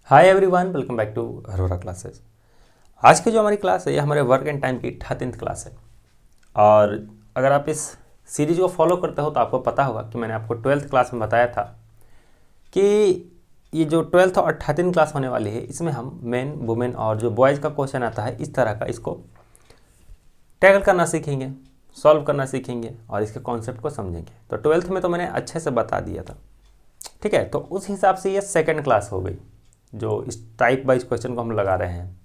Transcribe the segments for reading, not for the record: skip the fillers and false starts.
Hi everyone, welcome back to Arora classes. आज की जो हमारी क्लास है ये हमारे वर्क एंड टाइम की 13th क्लास है। और अगर आप इस सीरीज को फॉलो करते हो तो आपको पता होगा कि मैंने आपको 12th क्लास में बताया था कि ये जो 12th और 13th क्लास होने वाली है इसमें हम मेन वुमेन और जो बॉयज़ का क्वेश्चन आता है इस तरह का इसको टैकल करना सीखेंगे, सॉल्व करना सीखेंगे और इसके कॉन्सेप्ट को समझेंगे। तो 12th में तो मैंने अच्छे से बता दिया था, ठीक है। तो उस हिसाब से ये सेकेंड क्लास हो गई जो इस टाइप वाइज क्वेश्चन को हम लगा रहे हैं।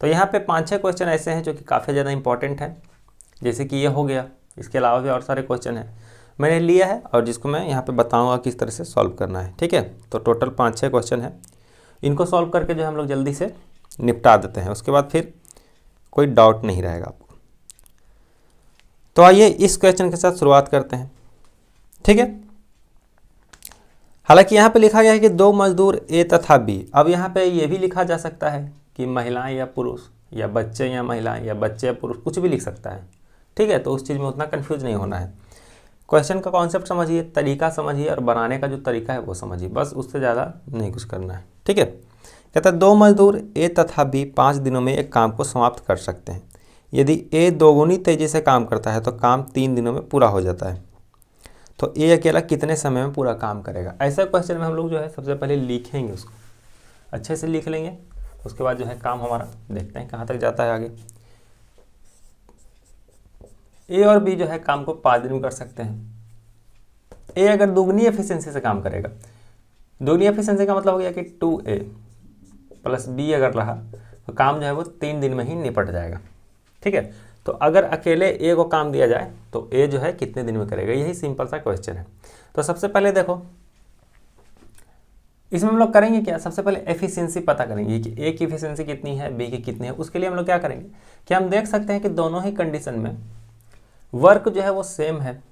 तो यहाँ पे 5-6 क्वेश्चन ऐसे हैं जो कि काफ़ी ज़्यादा इंपॉर्टेंट हैं, जैसे कि ये हो गया। इसके अलावा भी और सारे क्वेश्चन हैं मैंने लिया है और जिसको मैं यहाँ पे बताऊँगा किस तरह से सॉल्व करना है, ठीक है। तो टोटल 5-6 क्वेश्चन है, इनको सॉल्व करके जो हम लोग जल्दी से निपटा देते हैं, उसके बाद फिर कोई डाउट नहीं रहेगा आपको। तो आइए इस क्वेश्चन के साथ शुरुआत करते हैं, ठीक है। हालांकि यहाँ पे लिखा गया है कि दो मजदूर ए तथा बी। अब यहाँ पे ये भी लिखा जा सकता है कि महिलाएं या पुरुष या बच्चे या महिलाएं या बच्चे या पुरुष, कुछ भी लिख सकता है, ठीक है। तो उस चीज़ में उतना कंफ्यूज नहीं होना है। क्वेश्चन का कॉन्सेप्ट समझिए, तरीका समझिए और बनाने का जो तरीका है वो समझिए, बस उससे ज़्यादा नहीं कुछ करना है, ठीक है। कहता है दो मजदूर ए तथा बी 5 दिनों में एक काम को समाप्त कर सकते हैं। यदि ए दोगुनी तेज़ी से काम करता है तो काम 3 दिनों में पूरा हो जाता है। तो ए अकेला कितने समय में पूरा काम करेगा? ऐसा क्वेश्चन में हम लोग जो है सबसे पहले लिखेंगे, उसको अच्छे से लिख लेंगे। उसके बाद जो है काम हमारा देखते हैं कहाँ तक जाता है आगे। ए और बी जो है काम को 5 दिन में कर सकते हैं। ए अगर दुगनी एफिशिएंसी से काम करेगा, दुगनी एफिशिएंसी का मतलब हो गया कि 2A + B अगर रहा तो काम जो है वो 3 दिन में ही निपट जाएगा, ठीक है। तो अगर अकेले ए को काम दिया जाए तो ए जो है कितने दिन में करेगा, यही सिंपल सा क्वेश्चन है। तो सबसे पहले देखो इसमें हम लोग करेंगे क्या, सबसे पहले एफिशिएंसी पता करेंगे कि ए की एफिशिएंसी कितनी है, बी की कितनी है। उसके लिए हम लोग क्या करेंगे कि हम देख सकते हैं कि दोनों ही कंडीशन में वर्क जो है वो सेम है,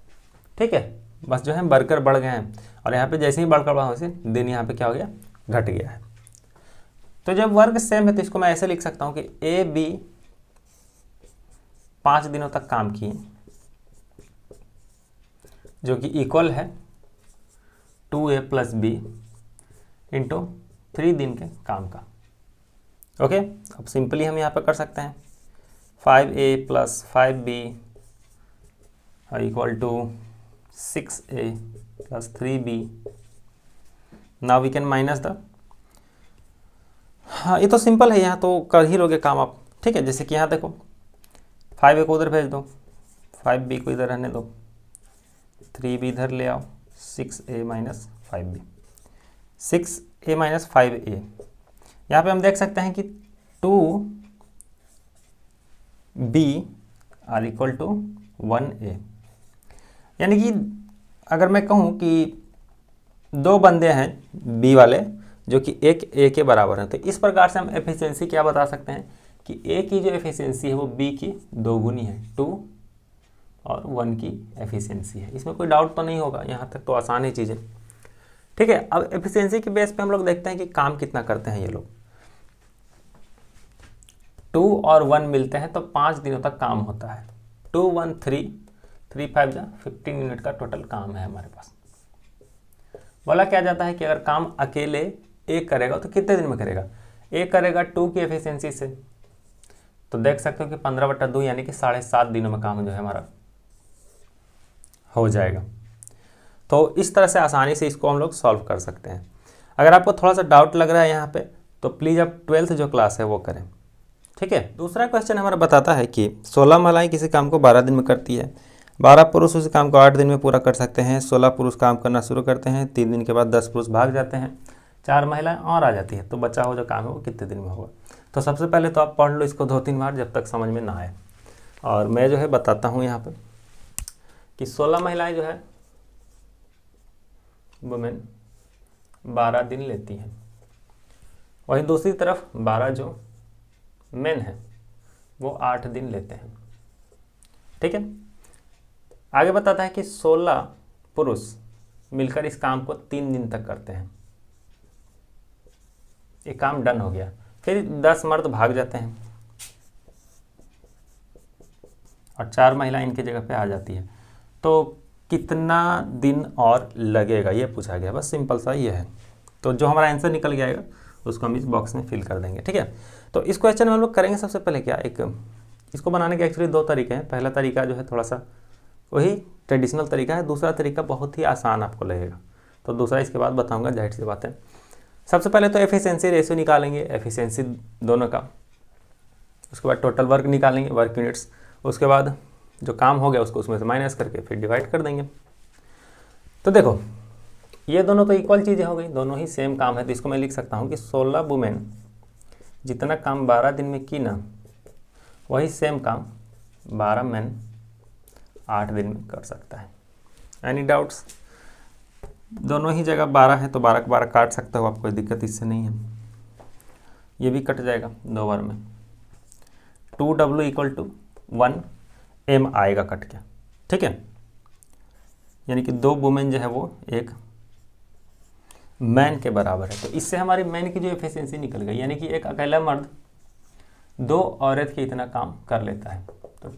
ठीक है। बस जो है वर्कर बढ़ गए हैं और यहाँ पे जैसे ही बढ़कर बढ़ा वैसे दिन यहाँ पे क्या हो गया, घट गया है। तो जब वर्क सेम है तो इसको मैं ऐसे लिख सकता हूँ कि ए बी 5 दिनों तक काम किए, जो कि इक्वल है 2A + B इंटू 3 दिन के काम का। ओके, अब सिंपली हम यहाँ पर कर सकते हैं 5A + 5B equal to 6A + 3B। Now we can minus the, हाँ ये तो सिंपल है, यहाँ तो कर ही लोगे काम आप, ठीक है। जैसे कि यहाँ देखो 5A को उधर भेज दो, 5B को इधर रहने दो, 3B इधर ले आओ, 6A - 5B, 6A - 5A। यहाँ पे हम देख सकते हैं कि 2B = 1A। यानी कि अगर मैं कहूँ कि दो बंदे हैं B वाले जो कि एक A के बराबर हैं, तो इस प्रकार से हम एफिशिएंसी क्या बता सकते हैं कि A की जो एफिशिएंसी है वो B की दोगुनी है, 2 और 1 की एफिशिएंसी है। इसमें कोई डाउट तो नहीं होगा, यहाँ तक तो आसान ही चीज़ है, ठीक है। अब एफिशिएंसी के बेस पे हम लोग देखते हैं कि काम कितना करते हैं ये लोग। 2 और 1 मिलते हैं तो 5 दिनों तक काम होता है। 2 1 3 3 5 जा 15 मिनट का टोटल काम है हमारे पास। बोला क्या जाता है कि अगर काम अकेले ए करेगा तो कितने दिन में करेगा, ए करेगा 2 की एफिशिएंसी से, तो देख सकते हो कि 15/2 यानी कि 7.5 दिनों में काम जो है हमारा हो जाएगा। तो इस तरह से आसानी से इसको हम लोग सॉल्व कर सकते हैं। अगर आपको थोड़ा सा डाउट लग रहा है यहाँ पे तो प्लीज़ आप 12th जो क्लास है वो करें, ठीक है। दूसरा क्वेश्चन हमारा बताता है कि 16 महिलाएं किसी काम को 12 दिन में करती है, 12 पुरुष उस काम को 8 दिन में पूरा कर सकते हैं। 16 पुरुष काम करना शुरू करते हैं, 3 दिन के बाद 10 पुरुष भाग जाते हैं, 4 महिलाएं और आ जाती है, तो बचा हुआ जो काम है वो कितने दिन में होगा। तो सबसे पहले तो आप पढ़ लो इसको 2-3 बार जब तक समझ में ना आए, और मैं जो है बताता हूँ यहाँ पर कि 16 महिलाएं जो है वुमेन 12 दिन लेती हैं, वहीं दूसरी तरफ 12 जो मेन है वो 8 दिन लेते हैं, ठीक है। आगे बताता है कि 16 पुरुष मिलकर इस काम को 3 दिन तक करते हैं, ये काम डन हो गया। फिर 10 मर्द भाग जाते हैं और 4 महिलाएं इनकी जगह पे आ जाती है, तो कितना दिन और लगेगा ये पूछा गया, बस सिंपल सा ये है। तो जो हमारा आंसर निकल के आएगा उसको हम इस बॉक्स में फिल कर देंगे। ठीक है, तो इस क्वेश्चन में हम लोग करेंगे सबसे पहले क्या, एक इसको बनाने के एक्चुअली दो तरीके हैं। पहला तरीका जो है थोड़ा सा वही ट्रेडिशनल तरीका है, दूसरा तरीका बहुत ही आसान आपको लगेगा, तो दूसरा इसके बाद बताऊंगा, जाहिर सी बात है। सबसे पहले तो एफिशिएंसी रेशियो निकालेंगे, एफिशिएंसी दोनों का, उसके बाद टोटल वर्क निकालेंगे, वर्क यूनिट्स, उसके बाद जो काम हो गया उसको उसमें से माइनस करके फिर डिवाइड कर देंगे। तो देखो ये दोनों तो इक्वल चीज़ें हो गई, दोनों ही सेम काम है, तो इसको मैं लिख सकता हूँ कि 16 वुमेन जितना काम 12 दिन में की ना, वही सेम काम 12 मैन 8 दिन में कर सकता है। Any doubts? दोनों ही जगह 12 है तो 12 के 12 काट सकते हो आप, कोई दिक्कत इससे नहीं है। ये भी कट जाएगा 2 बार में, 2W इक्वल टू 1M आएगा कट के। ठीक है, यानी कि 2 वुमेन जो है वो 1 मैन के बराबर है। तो इससे हमारी मैन की जो एफिशिएंसी निकल गई, यानी कि एक अकेला मर्द 2 औरत के इतना काम कर लेता है, तो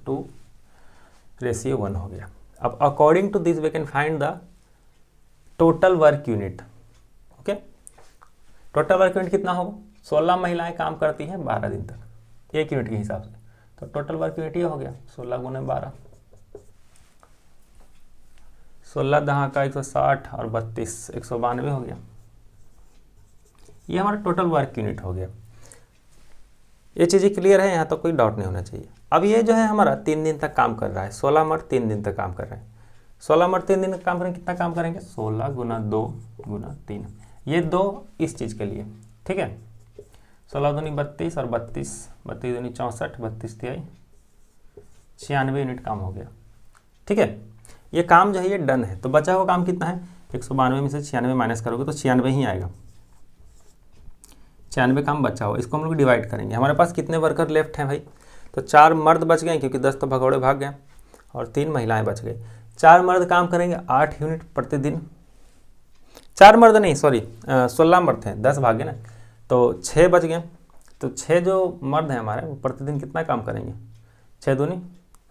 2:1 हो गया। अब according to this we can find the total work unit. Okay, total work unit कितना होगा, 16 महिलाएं काम करती हैं 12 दिन तक, 1 यूनिट के हिसाब से, तो टोटल वर्क यूनिट ये हो गया 16 गुने 12, 16 दहाँ का 160 और 32 192 हो गया। ये हमारा टोटल वर्क यूनिट हो गया। ये चीज़ें क्लियर है, यहाँ तो कोई डाउट नहीं होना चाहिए। अब ये जो है हमारा 3 दिन तक काम कर रहा है, 16 मर्द 3 दिन तक काम कर रहे हैं। 16 मर्द 3 दिन तक काम करेंगे, कितना काम करेंगे, 16 गुना 2 गुना 3, ये 2 इस चीज़ के लिए। ठीक है, 16 दूनी 32 और 32 दूनी 64, 32 तिहाई 96 यूनिट काम हो गया। ठीक है, ये काम जो है ये डन है। तो बचा हुआ काम कितना है, 192 में से 96 माइनस करोगे तो 96 ही आएगा, 96 काम बचा हुआ। इसको हम लोग डिवाइड करेंगे। हमारे पास कितने वर्कर लेफ्ट हैं भाई, तो 4 मर्द बच गए क्योंकि 10 तो भगौड़े भाग गए, और 3 महिलाएं बच गई। 4 मर्द काम करेंगे 8 यूनिट प्रतिदिन, 4 मर्द नहीं सॉरी 16 मर्द थे, 10 भागे ना, तो 6 बच गए। तो 6 जो मर्द हैं हमारे वो प्रतिदिन कितना काम करेंगे, 6 दूनी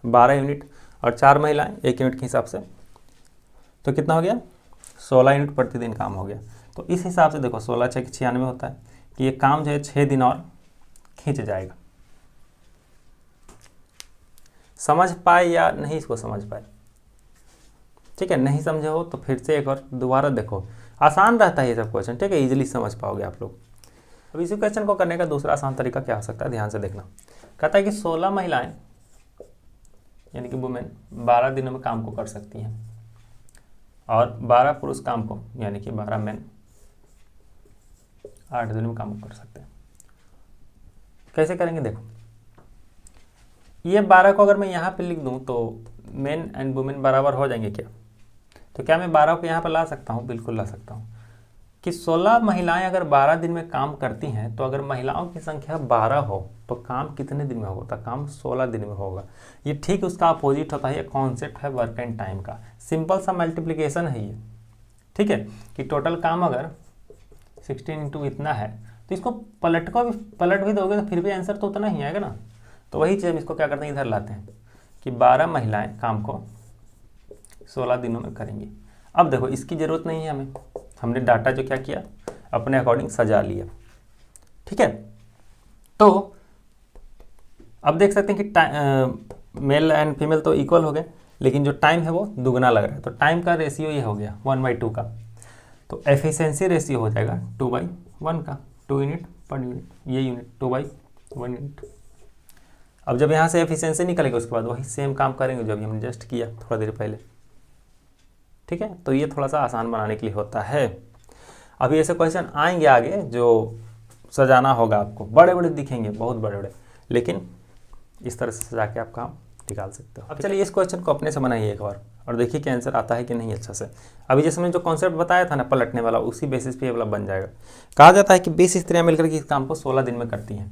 12 यूनिट, और 4 महिलाएं 1 यूनिट के हिसाब से, तो कितना हो गया, 16 यूनिट प्रतिदिन काम हो गया। तो इस हिसाब से देखो 16 6 96 होता है कि ये काम जो है 6 दिन और खींच जाएगा। समझ पाए या नहीं इसको समझ पाए? ठीक है, नहीं समझे हो तो फिर से एक बार दोबारा देखो, आसान रहता है ये सब क्वेश्चन। ठीक है, इजीली समझ पाओगे आप लोग। अब इसी क्वेश्चन को करने का दूसरा आसान तरीका क्या हो सकता है, ध्यान से देखना। कहता है कि 16 महिलाएं यानी कि वुमेन 12 दिनों में काम को कर सकती हैं, और 12 पुरुष काम को यानी कि 12 मैन 8 दिनों में काम कर सकते हैं। कैसे करेंगे देखो, ये 12 को अगर मैं यहाँ पे लिख दूँ तो मेन एंड वुमेन बराबर हो जाएंगे क्या, तो क्या मैं 12 को यहाँ पर ला सकता हूँ, बिल्कुल ला सकता हूँ। कि 16 महिलाएं अगर 12 दिन में काम करती हैं, तो अगर महिलाओं की संख्या 12 हो तो काम कितने दिन में होगा, तो काम 16 दिन में होगा। ये ठीक उसका अपोजिट होता है, ये कॉन्सेप्ट है वर्क एंड टाइम का, सिंपल सा मल्टीप्लिकेशन है ये। ठीक है, कि टोटल काम अगर 16 इंटू इतना है, तो इसको पलट भी दोगे तो फिर भी आंसर तो उतना ही आएगा ना। तो वही चीज़ हम इसको क्या करते हैं, इधर लाते हैं कि 12 महिलाएं काम को 16 दिनों में करेंगी। अब देखो इसकी ज़रूरत नहीं है हमें, हमने डाटा जो क्या किया अपने अकॉर्डिंग सजा लिया। ठीक है, तो अब देख सकते हैं कि मेल एंड फीमेल तो इक्वल हो गए, लेकिन जो टाइम है वो दुगना लग रहा है। तो टाइम का रेशियो ये हो गया 1/2 का, तो एफिशिएंसी रेशियो हो जाएगा 2/1 का, 2 यूनिट पर यूनिट, ये यूनिट 2/1 यूनिट। अब जब यहाँ से एफिशिएंसी निकलेगा उसके बाद वही सेम काम करेंगे जो अभी हमने जस्ट किया थोड़ा देर पहले। ठीक है, तो ये थोड़ा सा आसान बनाने के लिए होता है। अभी ऐसे क्वेश्चन आएंगे आगे जो सजाना होगा आपको, बड़े बड़े दिखेंगे, बहुत बड़े बड़े, लेकिन इस तरह से सजा के आप काम निकाल सकते हो। अब चलिए इस क्वेश्चन को अपने से बनाइए एक बार और देखिए कि आंसर आता है कि नहीं अच्छा से। अभी जैसे मैंने जो कॉन्सेप्ट बताया था ना पलटने वाला, उसी बेसिस पे ये वाला बन जाएगा। कहा जाता है कि 20 स्त्रियाँ मिलकर के इस काम को 16 दिन में करती हैं,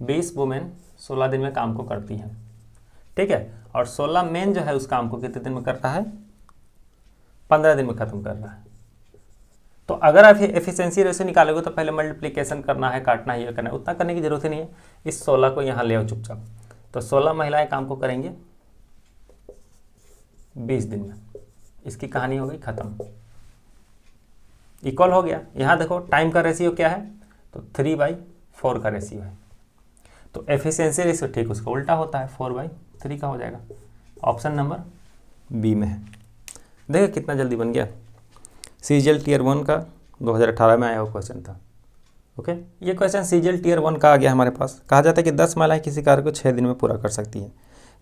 20 वुमेन 16 दिन में काम को करती हैं। ठीक है, और 16 मेन जो है उस काम को कितने दिन में करता है, 15 दिन में खत्म कर रहा है। तो अगर आप एफिशिएंसी रेशियो निकालोगे तो पहले मल्टीप्लिकेशन करना है, काटना है, ये करना है, उतना करने की जरूरत ही नहीं है। इस 16 को यहाँ ले आओ चुपचाप, तो 16 महिलाएं काम को करेंगे 20 दिन में, इसकी कहानी हो गई खत्म, इक्वल हो गया। यहाँ देखो टाइम का रेशियो क्या है, तो 3/4 का रेशियो है। तो एफिशिएंसी रेशियो ठीक उसका उल्टा होता है, 4/3 का हो जाएगा। ऑप्शन नंबर बी में है। देखिए कितना जल्दी बन गया। CGL Tier 1 का 2018 में आया हुआ क्वेश्चन था। ओके, ये क्वेश्चन CGL Tier 1 का आ गया हमारे पास। कहा जाता है कि 10 महिलाएं किसी कार्य को 6 दिन में पूरा कर सकती हैं,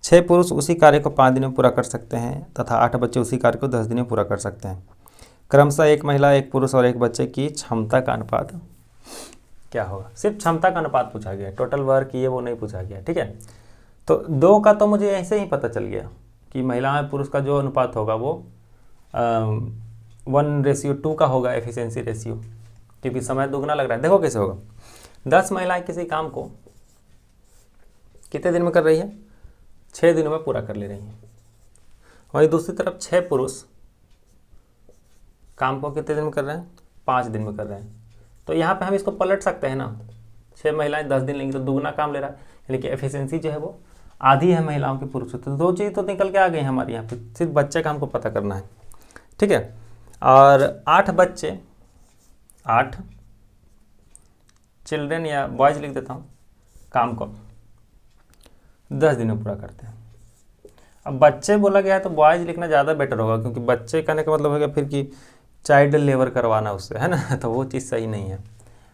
6 पुरुष उसी कार्य को 5 दिन में पूरा कर सकते हैं तथा 8 बच्चे उसी कार्य को 10 दिन में पूरा कर सकते हैं। क्रमशः 1 महिला, 1 पुरुष और 1 बच्चे की क्षमता का अनुपात क्या होगा। सिर्फ क्षमता का अनुपात पूछा गया, टोटल वर्क ये वो नहीं पूछा गया। ठीक है, तो 2 का तो मुझे ऐसे ही पता चल गया कि महिला पुरुष का जो अनुपात होगा वो 1:2 का होगा एफिशिएंसी रेशियो, क्योंकि समय दुगना लग रहा है। देखो कैसे होगा, 10 महिलाएं किसी काम को कितने दिन में कर रही है, 6 दिनों में पूरा कर ले रही हैं। वहीं दूसरी तरफ 6 पुरुष काम को कितने दिन में कर रहे हैं, 5 दिन में कर रहे हैं। तो यहाँ पे हम इसको पलट सकते हैं ना, 6 महिलाएं 10 दिन लेंगी तो दुगना काम ले रहा है, यानी कि एफिशिएंसी जो है वो आधी है महिलाओं की पुरुषों। तो 2 चीज़ तो निकल के आ गई हमारे यहाँ पे, सिर्फ बच्चे का हमको पता करना है। ठीक है, और 8 बच्चे, 8 चिल्ड्रेन या बॉयज लिख देता हूँ, काम को 10 दिन में पूरा करते हैं। अब बच्चे बोला गया है तो बॉयज लिखना ज़्यादा बेटर होगा, क्योंकि बच्चे कहने का मतलब होगा फिर कि चाइल्ड लेबर करवाना उससे, है ना, तो वो चीज़ सही नहीं है।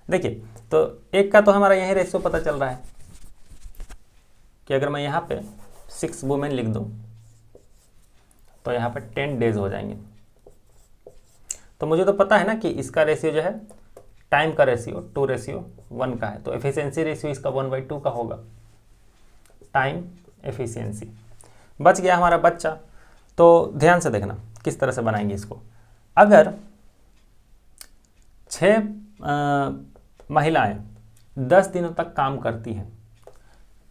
देखिए, तो एक का तो हमारा यही रेशियो पता चल रहा है कि अगर मैं यहाँ पे 6 वुमेन लिख दूँ तो यहाँ पे 10 डेज हो जाएंगे। तो मुझे तो पता है ना कि इसका रेशियो जो है टाइम का रेशियो 2:1 का है, तो एफिशिएंसी रेशियो इसका 1/2 का होगा, टाइम एफिशिएंसी। बच गया हमारा बच्चा। तो ध्यान से देखना किस तरह से बनाएंगे इसको। अगर 6 महिलाएं 10 दिनों तक काम करती हैं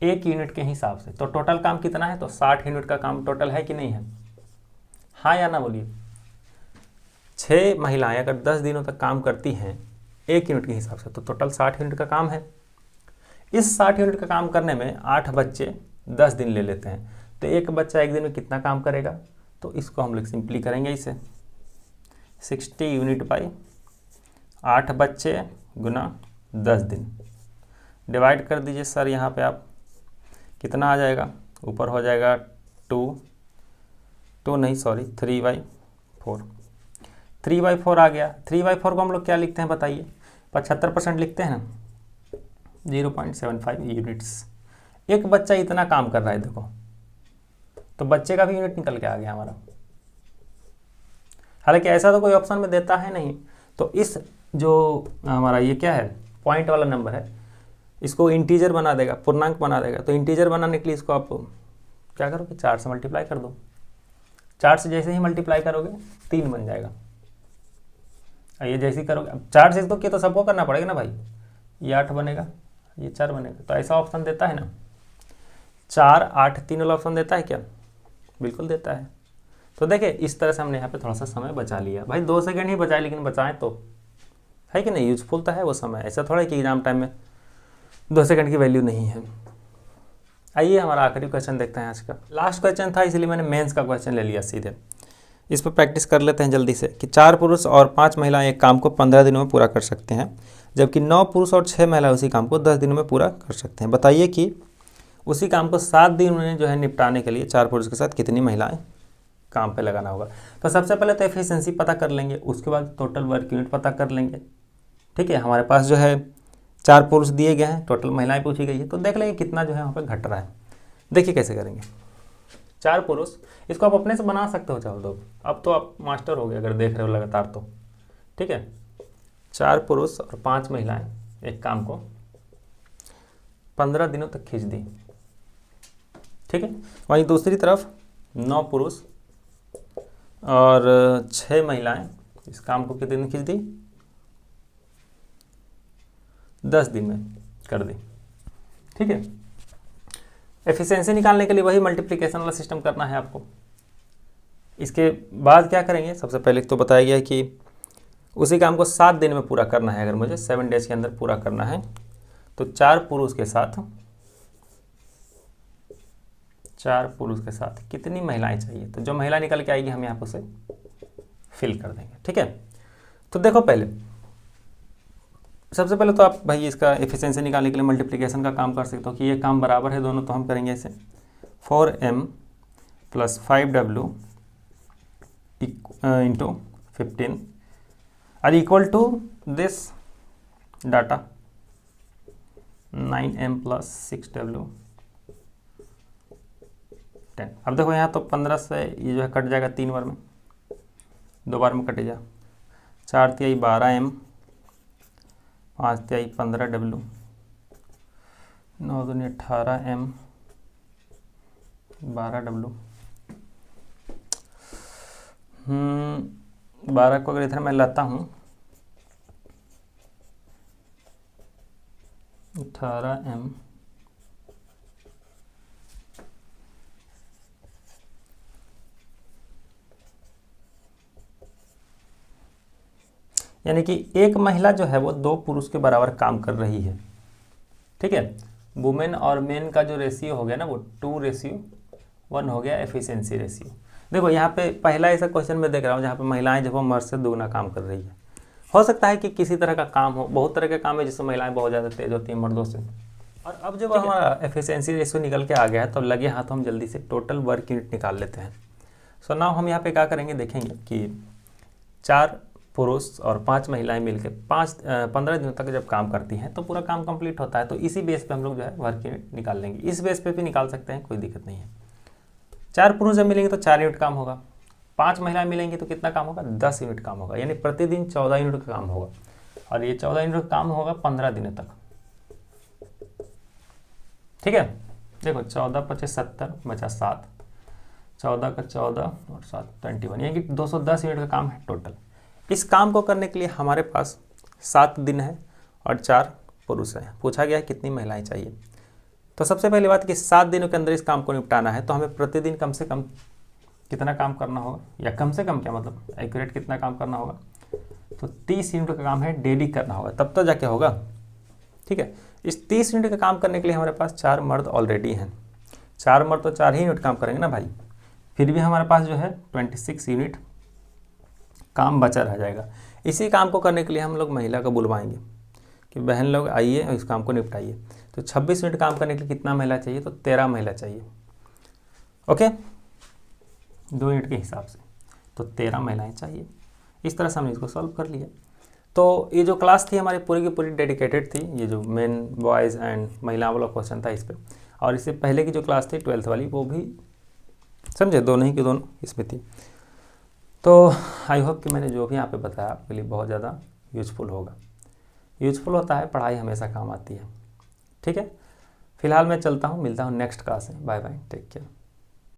1 यूनिट के हिसाब से, तो टोटल काम कितना है, तो 60 यूनिट का काम टोटल है कि नहीं है, हाँ या ना बोलिए। 6 महिलाएं अगर 10 दिनों तक काम करती हैं 1 यूनिट के हिसाब से, तो टोटल 60 यूनिट का काम है। इस 60 यूनिट का काम करने में 8 बच्चे 10 दिन ले लेते हैं, तो एक बच्चा 1 दिन में कितना काम करेगा, तो इसको हम लोग सिंपली करेंगे इसे 60 यूनिट बाई 8 बच्चे गुना 10 दिन, डिवाइड कर दीजिए सर। यहाँ पे आप कितना आ जाएगा, ऊपर हो जाएगा 3/4 3/4 आ गया। 3/4 को हम लोग क्या लिखते हैं बताइए, 75% लिखते हैं ना, 0.75 यूनिट्स। एक बच्चा इतना काम कर रहा है, देखो तो बच्चे का भी यूनिट निकल के आ गया हमारा। हालांकि ऐसा तो कोई ऑप्शन में देता है नहीं, तो इस जो हमारा ये क्या है पॉइंट वाला नंबर है, इसको इंटीजर बना देगा, पूर्णांक बना देगा। तो इंटीजर बनाने के लिए इसको आप क्या करोगे, 4 से मल्टीप्लाई कर दो। 4 से जैसे ही मल्टीप्लाई करोगे 3 बन जाएगा। ये जैसे ही करोगे, अब 4 से इसको किया तो सबको करना पड़ेगा ना भाई, ये 8 बनेगा, ये 4 बनेगा। तो ऐसा ऑप्शन देता है ना, 4, 8, 3 वाला ऑप्शन देता है क्या, बिल्कुल देता है। तो देखिए इस तरह से हमने यहाँ पे थोड़ा सा समय बचा लिया भाई, 2 सेकंड ही बचाए, लेकिन बचाएं तो है कि नहीं, यूजफुल तो है वो समय। ऐसा थोड़ा है कि एग्जाम टाइम में 2 सेकंड की वैल्यू नहीं है। आइए हमारा आखिरी क्वेश्चन देखते हैं आज का। लास्ट क्वेश्चन था इसलिए मैंने मेंस का क्वेश्चन ले लिया सीधे। इस पर प्रैक्टिस कर लेते हैं जल्दी से कि 4 पुरुष और 5 महिलाएं एक काम को 15 दिनों में पूरा कर सकते हैं, जबकि 9 पुरुष और 6 महिलाएं उसी काम को 10 दिनों में पूरा कर सकते हैं। बताइए कि उसी काम को 7 दिन में जो है निपटाने के लिए 4 पुरुष के साथ कितनी महिलाएं काम पे लगाना होगा। तो सबसे पहले तो एफिशिएंसी पता कर लेंगे, उसके बाद टोटल वर्क यूनिट पता कर लेंगे। ठीक है, हमारे पास जो है 4 पुरुष दिए गए हैं, टोटल महिलाएं पूछी गई है, तो देख लेंगे कितना जो है वहाँ पे घट रहा है। देखिए कैसे करेंगे। 4 पुरुष, इसको आप अपने से बना सकते हो चाहो तो, अब तो आप मास्टर हो गए अगर देख रहे हो लगातार तो। ठीक है, 4 पुरुष और 5 महिलाएं एक काम को 15 दिनों तक खींच दी। ठीक है, वहीं दूसरी तरफ 9 पुरुष और 6 महिलाएं इस काम को कितने दिन खींच दी, 10 दिन में कर दी। ठीक है, एफिशिएंसी निकालने के लिए वही मल्टीप्लिकेशन वाला सिस्टम करना है आपको। इसके बाद क्या करेंगे, सबसे पहले तो बताया गया है कि उसी काम को 7 दिन में पूरा करना है। अगर मुझे 7 डेज के अंदर पूरा करना है तो 4 पुरुष के साथ कितनी महिलाएं चाहिए, तो जो महिला निकल के आएगी हम यहाँ पर उसे फिल कर देंगे। ठीक है, तो देखो पहले सबसे पहले तो आप भाई इसका एफिशिएंसी निकालने के लिए मल्टीप्लिकेशन का काम कर सकते हो कि ये काम बराबर है दोनों, तो हम करेंगे इसे 4m + 5w into 15 are equal to this data 9m + 6w 10। अब देखो यहाँ तो 15 से ये जो है कट जाएगा 3 बार में, 2 बार में कटेगा, 4 तिहाई 12m, 5 तिहाई 15w, 9 दूनी 18m, 12w। 12 को अगर इधर मैं लाता हूँ 18m, यानी कि एक महिला जो है वो 2 पुरुष के बराबर काम कर रही है। ठीक है, वुमेन और मेन का जो रेशियो हो गया ना वो 2:1 हो गया एफिशिएंसी रेशियो। देखो यहाँ पे पहला ऐसा क्वेश्चन मैं देख रहा हूँ जहाँ पे महिलाएं जो है मर्द से दुगना काम कर रही है। हो सकता है कि किसी तरह का काम हो, बहुत तरह के काम है जिसमें महिलाएं बहुत ज़्यादा तेज होती हैं मर्दों से। और अब जब हमारा एफिशिएंसी रेशियो निकल के आ गया है तो लगे हाथ हम जल्दी से टोटल वर्क यूनिट निकाल लेते हैं। सो नाउ हम यहाँ पे क्या करेंगे, देखेंगे कि 4 पुरुष और 5 महिलाएं मिलकर 15 दिनों तक जब काम करती हैं तो पूरा काम कंप्लीट होता है। तो इसी बेस पे हम लोग जो है वर्क यूनिट निकाल लेंगे। इस बेस पे भी निकाल सकते हैं, कोई दिक्कत नहीं है। 4 पुरुष जब मिलेंगे तो 4 यूनिट काम होगा, 5 महिलाएं मिलेंगी तो कितना काम होगा, 10 यूनिट काम होगा, यानी प्रतिदिन 14 यूनिट का काम होगा। और ये 14 यूनिट का काम होगा 15 दिनों तक। ठीक है, देखो 14 × 5 = 70 बचा 7, 14 का 14 और 7 21, यानी कि 210 यूनिट का काम है टोटल। इस काम को करने के लिए हमारे पास 7 दिन है और 4 पुरुष हैं। पूछा गया है कितनी महिलाएं चाहिए। तो सबसे पहली बात कि 7 दिनों के अंदर इस काम को निपटाना है तो हमें प्रतिदिन कम से कम कितना काम करना होगा, या कम से कम क्या मतलब एक्यूरेट कितना काम करना होगा, तो 30 यूनिट का काम है डेली करना होगा, तब तो जाके होगा। ठीक है, इस 30 यूनिट का काम करने के लिए हमारे पास 4 मर्द ऑलरेडी हैं। 4 मर्द तो 4 ही यूनिट काम करेंगे ना भाई, फिर भी हमारे पास जो है 26 यूनिट काम बचा रह जाएगा। इसी काम को करने के लिए हम लोग महिला को बुलवाएंगे कि बहन लोग आइए और इस काम को निपटाइए। तो 26 यूनिट काम करने के लिए कितना महिला चाहिए, तो 13 महिला चाहिए। ओके, 2 यूनिट के हिसाब से तो 13 महिलाएं चाहिए। इस तरह से हमने इसको सॉल्व कर लिया। तो ये जो क्लास थी हमारी पूरी की पूरी डेडिकेटेड थी, ये जो मेन बॉयज़ एंड महिलाओं वाला क्वेश्चन था इस पर। और इससे पहले की जो क्लास थी 12th वाली वो भी समझे, दोनों ही के दोनों इसमें थी। तो आई होप कि मैंने जो भी यहाँ पे बताया आपके लिए बहुत ज़्यादा यूजफुल होगा। यूजफुल होता है, पढ़ाई हमेशा काम आती है। ठीक है, फिलहाल मैं चलता हूँ, मिलता हूँ नेक्स्ट क्लास में। Bye bye, take care.